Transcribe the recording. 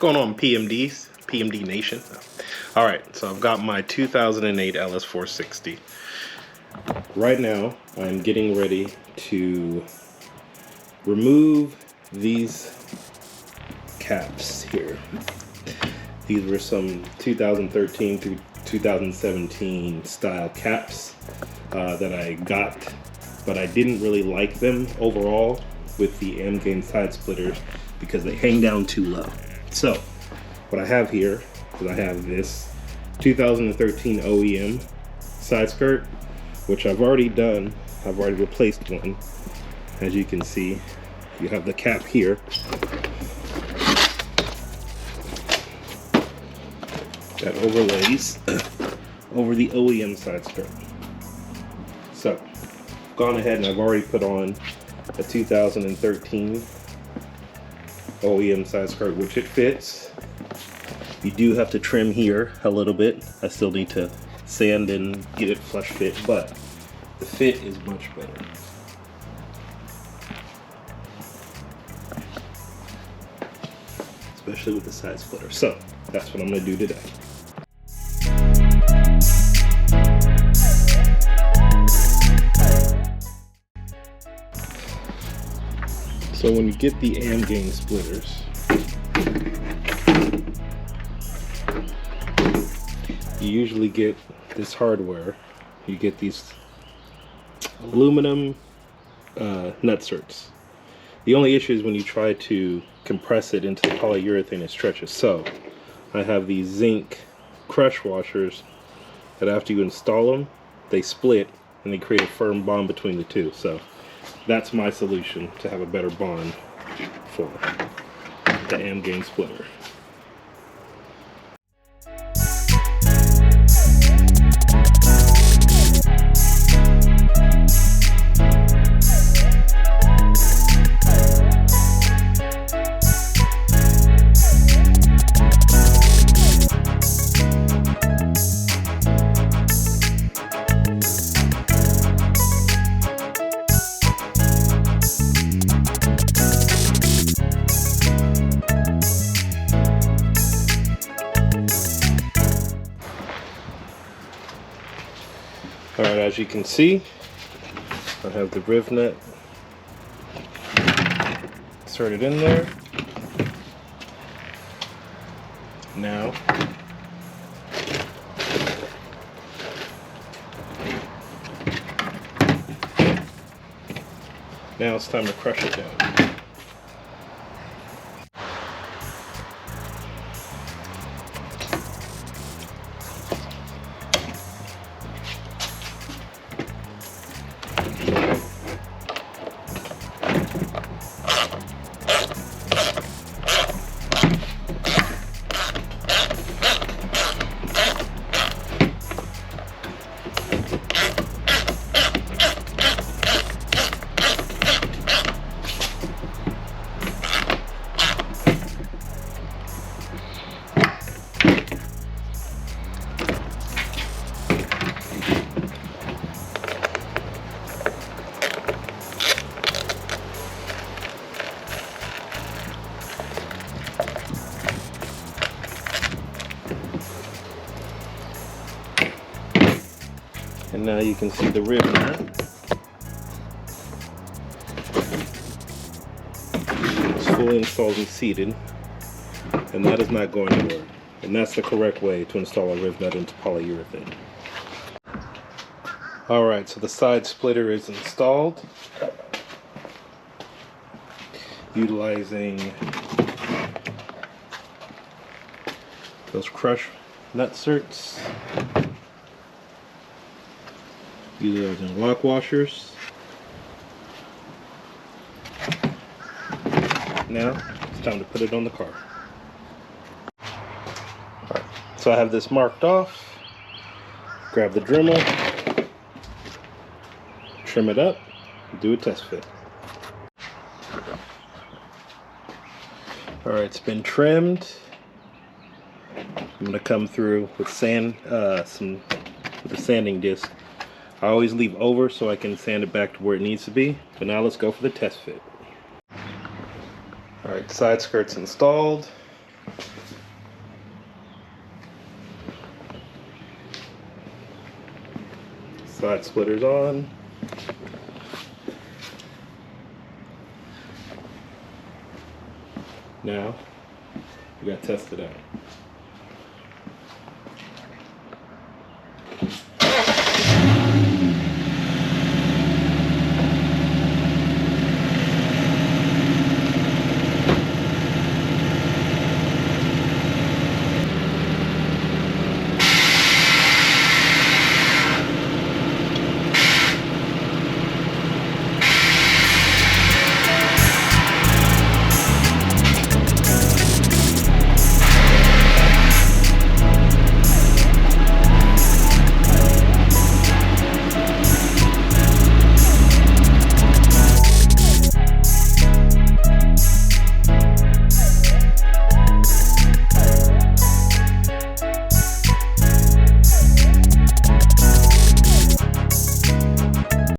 going on, PMD Nation? All right, so I've got my 2008 LS460. Right now, I'm getting ready to remove these caps here. These were some 2013 through 2017 style caps that I got, but I didn't really like them overall with the Aimgain side splitters because they hang down too low. So what I have here is I have this 2013 OEM side skirt, which I've already done. I've already replaced one. As you can see, you have the cap here. That overlays over the OEM side skirt. So I've gone ahead and I've already put on a 2013 OEM side skirt, which it fits. You do have to trim here a little bit. I still need to sand and get it flush fit, but the fit is much better. Especially with the side splitter. So that's what I'm gonna do today. So when you get the Aimgain splitters, you usually get this hardware. You get these aluminum nutserts. The only issue is when you try to compress it into the polyurethane, it stretches. So I have these zinc crush washers that after you install them, they split and they create a firm bond between the two. So that's my solution to have a better bond for the Aimgain splitter. Alright, as you can see, I have the riv nut inserted in there. Now, it's time to crush it down. And now you can see the rib nut. It's fully installed and seated, and that is not going to work. And that's the correct way to install a rib nut into polyurethane. Alright, so the side splitter is installed utilizing those crush nutserts. Utilizing lock washers. Now it's time to put it on the car. Alright, so I have this marked off. Grab the Dremel, trim it up, do a test fit. Alright, it's been trimmed. I'm going to come through with with a sanding disc. I always leave over so I can sand it back to where it needs to be. But now let's go for the test fit. Alright, side skirt's installed. Side splitters on. Now we gotta test it out.